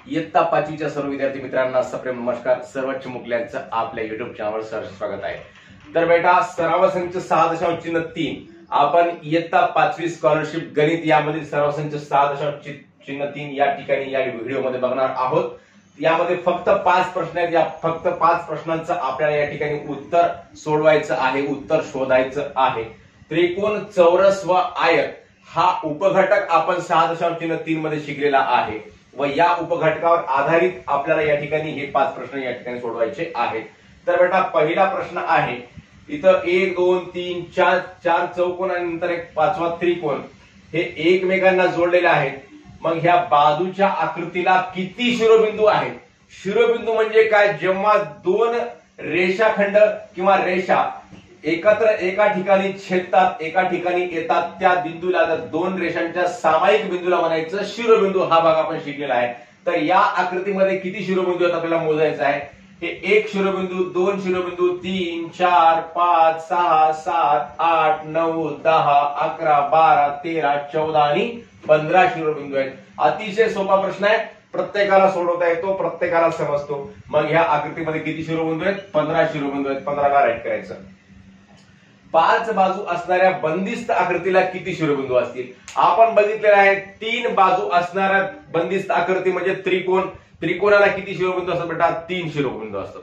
इयत्ता 5वीच्या सर्व विद्यार्थी मित्रांना सप्रेम नमस्कार. सर्व चिमुकल्यांचं आपल्या युट्यूब चॅनलवर सहर्ष स्वागत आहे. तर बेटा सराव संच 6.3 आपण इयत्ता 5वी स्कॉलरशिप गणित यामधील सराव संच 6.3 या ठिकाणी या व्हिडिओमध्ये बघणार आहोत. यामध्ये फक्त 5 प्रश्न आहेत. या फक्त 5 प्रश्नांचं आपल्याला या ठिकाणी उत्तर सोडवायचं आहे, उत्तर शोधायचं आहे. त्रिकोण, चौरस व आयत हा उपघटक आपण 6.3 मध्ये शिकलेला आहे व या उपघटकावर आधारित आपल्याला या ठिकाणी हे 5 प्रश्न या ठिकाणी सोडवायचे आहेत. तर बेटा पहिला प्रश्न आहे, इथं 1 2 3 4 चौकोन आणि नंतर एक 5वा त्रिकोण हे एकमेकांना जोडलेले आहेत. मग ह्या बाजूच्या आकृतीला किती शिरोबिंदू आहेत? शिरोबिंदू म्हणजे काय? जेव्हा दोन रेषाखंड किंवा रेषा एकत्र एका ठिकाणी छेदतात, एका ठिकाणी येतात, त्या बिंदूला दोन रेषांच्या सामायिक बिंदूला म्हणायचं शिरोबिंदू. हा भाग आपण शिकलेला आहे. तर या आकृतीमध्ये किती शिरोबिंदू आहेत आपल्याला मोजायचं आहे. हे 1 शिरोबिंदू, 2 शिरोबिंदू, 3 4 5 6 7 8 9 10 11 12 13 14 आणि 15 शिरोबिंदू आहेत. अतिशय सोपा प्रश्न आहे, प्रत्येकाला सोडवता येतो, प्रत्येकाला समजतो. मग ह्या आकृतीमध्ये किती शिरोबिंदू आहेत? 15 शिरोबिंदू आहेत. 15 ला राईट करायचं. 5 बाजू असणाऱ्या बंदिस्त आकृतीला किती शिरोबिंदू असतील? आपण बघितलेलं आहे 3 बाजू असणाऱ्या बंदिस्त आकृती म्हणजे त्रिकोण. त्रिकोणाला किती शिरोबिंदू असतात बेटा? 3 शिरोबिंदू असतात.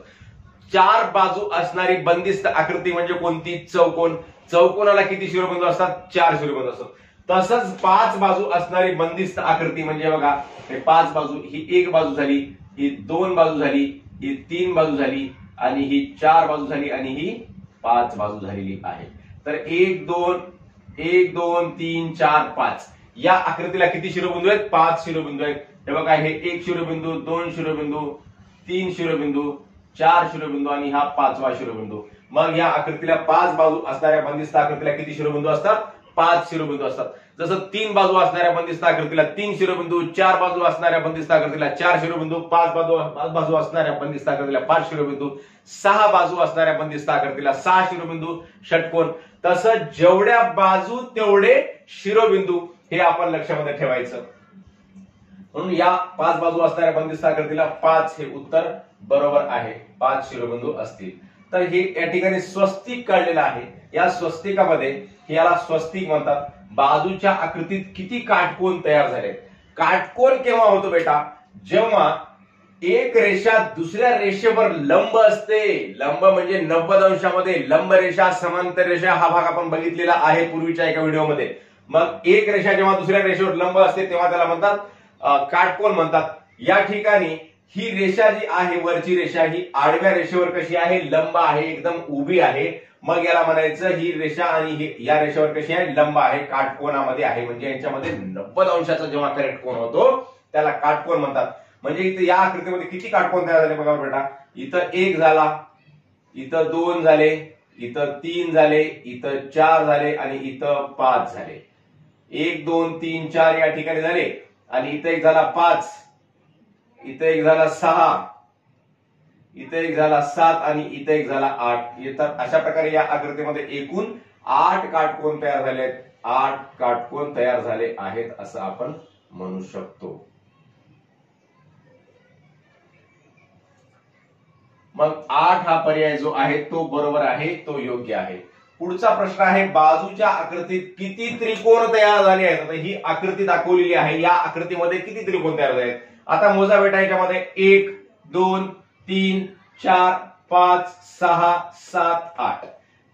4 बाजू असणारी बंदिस्त आकृती म्हणजे कोणती? चौकोन. चौकोनाला किती शिरोबिंदू असतात? 4 शिरोबिंदू असतात. तसंच 5 बाजू असणारी बंदिस्त आकृती म्हणजे बघा, हे 5 बाजू, ही 1 बाजू झाली, ही 2 बाजू झाली, ही 3 बाजू झाली आणि ही 4 बाजू झाली आणि ही 5 बाजू झालेली आहे. तर 1 2 3 4 5 या आकृतीला किती शिरोबिंदू आहेत? 5 शिरोबिंदू आहेत. हे बघा, हे 1 शिरोबिंदू, 2 शिरोबिंदू, 3 शिरोबिंदू, 4 शिरोबिंदू आणि हा 5वा शिरोबिंदू. मग या आकृतीला 5 बाजू असणाऱ्या बंदिस्त आकृतीला किती शिरोबिंदू असतात? 5 शिरोबिंदू असतात. जसं 3 बाजू असणाऱ्या बंदिस्त आकृतीला 3 शिरोबिंदू, 4 बाजू असणाऱ्या बंदिस्त आकृतीला 4 शिरोबिंदू, 5 बाजू असणाऱ्या बंदिस्त आकृतीला 5 शिरोबिंदू, 6 बाजू असणाऱ्या बंदिस्त आकृतीला 6 शिरोबिंदू, षटकोन. तसं जेवढ्या बाजू तेवढे शिरोबिंदू हे आपण लक्षामध्ये ठेवायचं. म्हणून या 5 बाजू असणाऱ्या बंदिस्त आकृतीला 5 हे उत्तर बरोबर आहे. 5 शिरोबिंदू असतील. तर हे या ठिकाणी स्वस्तिक काढलेलं आहे. या स्वस्तिकामध्ये याला स्वस्तिक म्हणतात. बाजूच्या आकृतीत किती काटकोन तयार झाले? काटकोन केव्हा होतो बेटा? जेव्हा एक रेषा दुसऱ्या रेषेवर लंब असते. लंब म्हणजे 90 अंशामध्ये लंब रेषा, समांतर रेषा हा भाग आपण बघितलेला आहे पूर्वीच्या एका व्हिडिओमध्ये. मग एक रेषा जेव्हा दुसऱ्या रेषेवर लंब असते तेव्हा त्याला म्हणतात काटकोन म्हणतात. या ठिकाणी ही रेषा जी आहे, वरची रेषा, ही आडव्या रेषेवर कशी आहे? लंब आहे, एकदम उभी आहे. मग याला म्हणायचं ही रेषा आणि या रेषेवर कशी आहे? लंब आहे, काटकोनामध्ये आहे. म्हणजे यांच्यामध्ये 90 अंशाचा जेव्हा करेक्ट कोन होतो त्याला काटकोन म्हणतात. म्हणजे इथं या आकृतीमध्ये किती काटकोन तयार झाले बघा बेटा. इथं 1 झाला, इथं 2 झाले, इथं 3 झाले, इथं 4 झाले आणि इथं 5 झाले. 1 2 3 4 या ठिकाणी झाले आणि इथं एक झाला 5, इथं एक झाला 6, इथं एक झाला 7 आणि इथं एक झाला 8 येतात. अशा प्रकारे या आकृतीमध्ये एकूण 8 काटकोन तयार झाले आहेत. 8 काटकोन तयार झाले आहेत असं आपण म्हणू शकतो. मग 8 हा पर्याय जो आहे तो बरोबर आहे, तो योग्य आहे. पुढचा प्रश्न आहे, बाजूच्या आकृतीत किती त्रिकोण तयार झाले आहेत? आता ही आकृती दाखवलेली आहे. या आकृतीमध्ये किती त्रिकोण तयार झाले आहेत? आता मोजा बेटा. याच्यामध्ये 1 2 3 4 5 6 7 8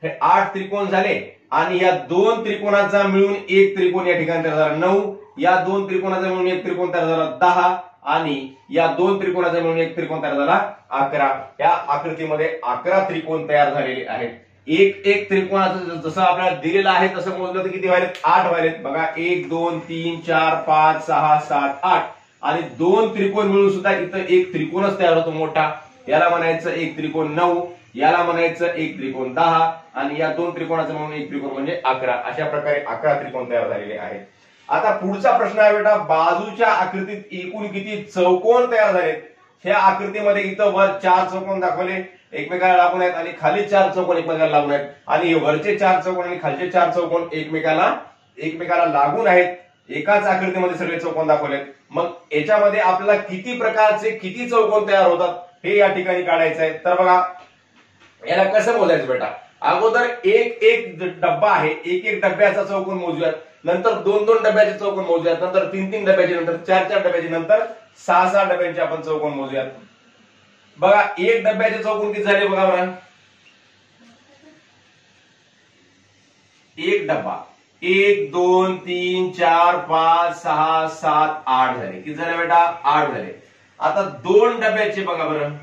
हे 8 त्रिकोण झाले आणि या 2 त्रिकोणाचा मिळून एक त्रिकोण या ठिकाणी तयार झाला 9. या 2 त्रिकोणाचा मिळून एक त्रिकोण तयार झाला 10 आणि या 2 त्रिकोणाचा मिळून एक त्रिकोण तयार झाला 11. या आकृतीमध्ये 11 त्रिकोण तयार झालेले आहेत. एक त्रिकोणाचं जसं आपल्याला दिलेलं आहे तसं मोजलं तर किती व्हायलेत? 8 व्हायलेत. बघा, 1 2 3 4 5 6 7 8 आणि 2 त्रिकोण मिळून सुद्धा इथं एक त्रिकोणच तयार होतो मोठा. याला म्हणायचं एक त्रिकोण 9, याला म्हणायचं एक त्रिकोण 10 आणि या 2 त्रिकोणाचं म्हणून एक त्रिकोण म्हणजे 11. अशा प्रकारे 11 त्रिकोण तयार झालेले आहेत. आता पुढचा प्रश्न आहे बेटा, बाजूच्या आकृतीत एकूण किती चौकोन तयार झालेत? ह्या आकृतीमध्ये इथं वर 4 चौकोन दाखवले एकमेकाला लागून आहेत आणि खाली 4 चौकोन एकमेकाला लागून आहेत आणि हे वरचे 4 चौकोन आणि खालचे 4 चौकोन एकमेकाला लागून आहेत. एकाच आकृतीमध्ये सगळे चौकोन दाखवलेत. मग याच्यामध्ये आपल्याला किती प्रकारचे किती चौकोन तयार होतात हे या ठिकाणी काढायचं आहे. तर बघा याला कसं मोजायचं बेटा, अगोदर एक एक डब्बा आहे, एक एक डब्याचा चौकोन मोजूयात, नंतर दोन दोन डब्याचे चौकोन मोजूयात, नंतर तीन तीन डब्याचे, नंतर चार चार डब्याचे, नंतर सहा सहा डब्यांचे आपण चौकोन मोजूयात. बघा एक डब्याचे चौकोन किती झाले बघा बरं. एक डब्बा 1 2 3 4 5 6 7 8 झाले. किती झाले बेटा, 8 झाले. आता दोन डब्याचे बघा बरं,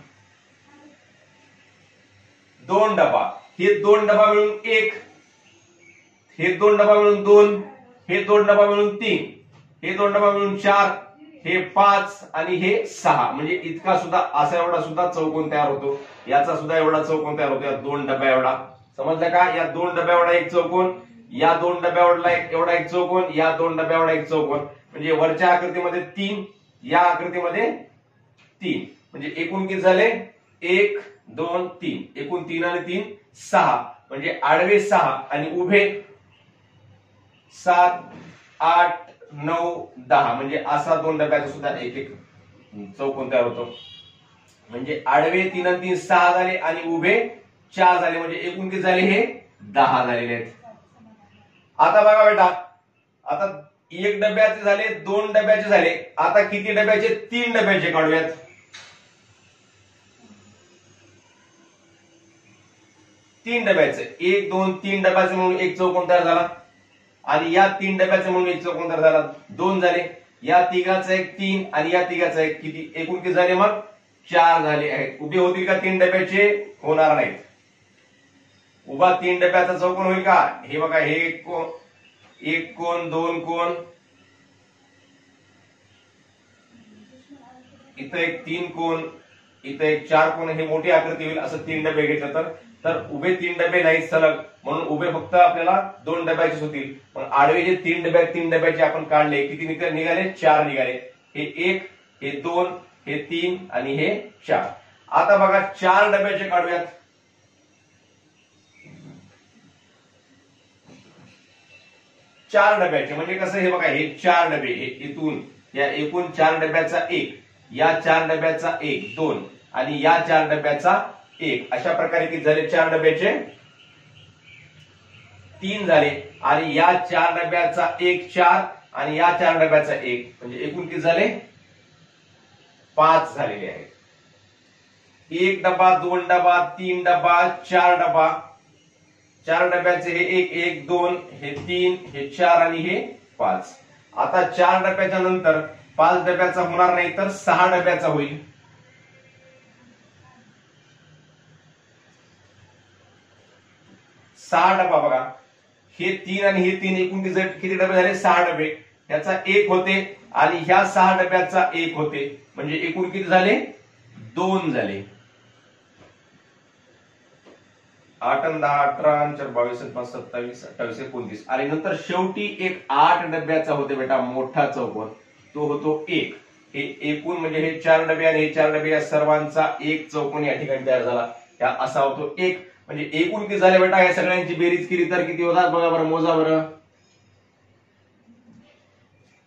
दोन डबा, हे दोन डबा मिळून एक, हे दोन डबा मिळून दोन, हे दोन डबा मिळून तीन, हे दोन डबा मिळून चार, हे पाच आणि हे सहा. म्हणजे इतका सुद्धा असा एवढा सुद्धा चौकोन तयार होतो. याचा सुद्धा एवढा चौकोन तयार होतो, या दोन डब्या एवढा. समजलं का, या दोन डब्या एवढा एक चौकोन, या दोन डब्या एवढा एक चौकोन, या दोन डब्या एवढा एक चौकोन. म्हणजे वरच्या आकृतीमध्ये तीन, या आकृतीमध्ये तीन. म्हणजे एकूण किती झाले, 1 2 3, एकूण 3 आणि 3 6. म्हणजे आडवे 6 आणि उभे 7 8 9 10. म्हणजे असा दोन डब्याचा सुद्धा एक एक चौकोन तयार होतो. म्हणजे आडवे 3 आणि 3 6 झाले आणि उभे 4 झाले. म्हणजे एकूण किती झाले, हे 10 झालेले आहेत. आता बघा बेटा, आता एक डब्याचे झाले, दोन डब्याचे झाले, आता किती डब्याचे, तीन डब्याचे काढूयात. तीन डब्याचे 1 2 3 डब्याचे म्हणून एक चौकोन तयार झाला, आणि या तीन डब्याचे म्हणून एक चौकोन तयार झाला, दोन झाले. या तिघाचा एक 3 आणि या तिघाचा एक, किती एकूण किती झाले, मग 4 झाले आहेत. उभे होतील का तीन डब्याचे, होणार नाहीत. उभा तीन डब्याचा चौकोन होईल का, हे बघा, हे एक कोण, दोन कोण, इथं एक तीन कोण, इथं एक चार कोण, हे मोठी आकृती होईल. असं तीन डबे घेतलं तर उभे तीन डबे नाहीत सलग, म्हणून उभे फक्त आपल्याला दोन डब्याचेच होतील. पण आडवे जे तीन डब्याचे आपण काढले, किती निघाले, 4 निघाले. हे एक, हे दोन, हे तीन आणि हे 4. आता बघा 4 डब्याचे काढूयात. चार डब्याचे म्हणजे कसं, हे बघा, हे 4 डबे, हे इथून या एकूण 4 डब्याचा एक, या 4 डब्याचा एक 2 आणि या 4 डब्याचा एक. अशा प्रकारे किती झाले, 4 डब्याचे 3 झाले, आणि या 4 डब्याचा एक 4 आणि या 4 डब्याचा एक. म्हणजे एकूण किती झाले, 5 झालेले आहेत. एक डबा, दोन डबा, तीन डबा, 4 डबा. 4 डब्याचे हे एक, एक 2, हे 3, हे 4 आणि हे 5. आता 4 डब्याच्या नंतर 5 डब्याचा होणार नाही, तर 6 डब्याचा होईल. 6 डबा बघा, हे 3 आणि हे 3, एकूण किती डबे झाले, 6 डबे. याचा एक होते आणि ह्या 6 डब्याचा एक होते. म्हणजे एकूण किती झाले, 2 झाले. 8 आणि 10 18 आणि 4 22 आणि 5 27 28 29. आणि नंतर शेवटी एक 8 डब्याचा होते बेटा मोठा चौकोन, तो होतो 1. हे एकूण म्हणजे हे 4 डबे आणि हे 4 डबे, या सर्वांचा एक चौकोन या ठिकाणी तयार झाला. या असा होतो 1. म्हणजे एकूण किती झाले बेटा, या सगळ्यांची बेरीज केली तर किती होतात बघा बरं, मोजा बरं.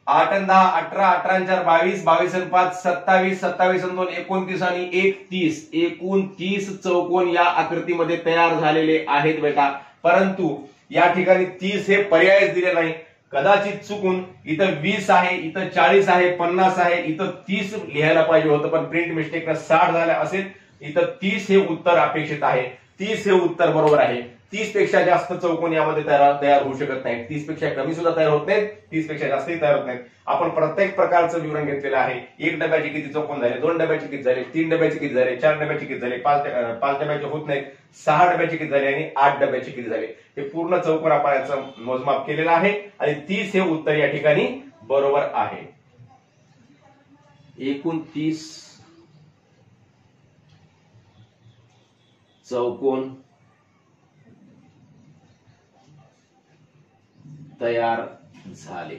8 आणि 10 18, 18 आणि 4 22, 22 आणि 5 27, 27 आणि 2 29 आणि 1 30. एकूण 30 चौकोन या आकृतीमध्ये तयार झालेले आहेत बेटा. परंतु या ठिकाणी 30 हे पर्यायच दिले नाही. कदाचित चुकून इथं 20 आहे, इथं 40 आहे, 50 आहे, इथं 30 लिहायला पाहिजे होतं, पण प्रिंट मिस्टेकनं 60 झालं असेल. इथं 30 हे उत्तर अपेक्षित आहे. 30 हे उत्तर बरोबर आहे. 30 पेक्षा जास्त चौकोन यामध्ये तयार होऊ शकत नाही. 30 पेक्षा कमी सुद्धा तयार होत नाहीत, 30 पेक्षा जास्तही तयार होत नाहीत. आपण प्रत्येक प्रकारचं विवरण घेतलेलं आहे. एक डब्याचे किती चौकोन झाले, दोन डब्याचे किती झाले, तीन डब्याचे किती झाले, 4 डब्याचे किती झाले, 5 डब्याचे होत नाहीत, 6 डब्याचे किती झाले आणि 8 डब्याचे किती झाले. हे पूर्ण चौकोन आपण याचं मोजमाप केलेलं आहे आणि 30 हे उत्तर या ठिकाणी बरोबर आहे. एकूण 30 चौकोन तयार झाले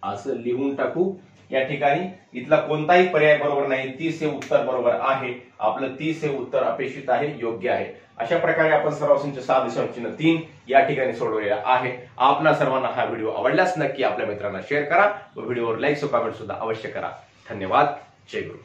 असं लिहून टाकू या ठिकाणी इथला कोणताही पर्याय बरोबर नाही, 30 हे उत्तर बरोबर आहे. आपलं 30 हे उत्तर अपेक्षित आहे, योग्य आहे. अशा प्रकारे आपण सराव संच 6.3 या ठिकाणी सोडवलेला आहे. आपणा सर्वांना हा व्हिडिओ आवडल्यास नक्की आपल्या मित्रांना शेअर करा व व्हिडिओवर लाईक व कमेंट सुद्धा अवश्य करा. धन्यवाद. जय गुरु.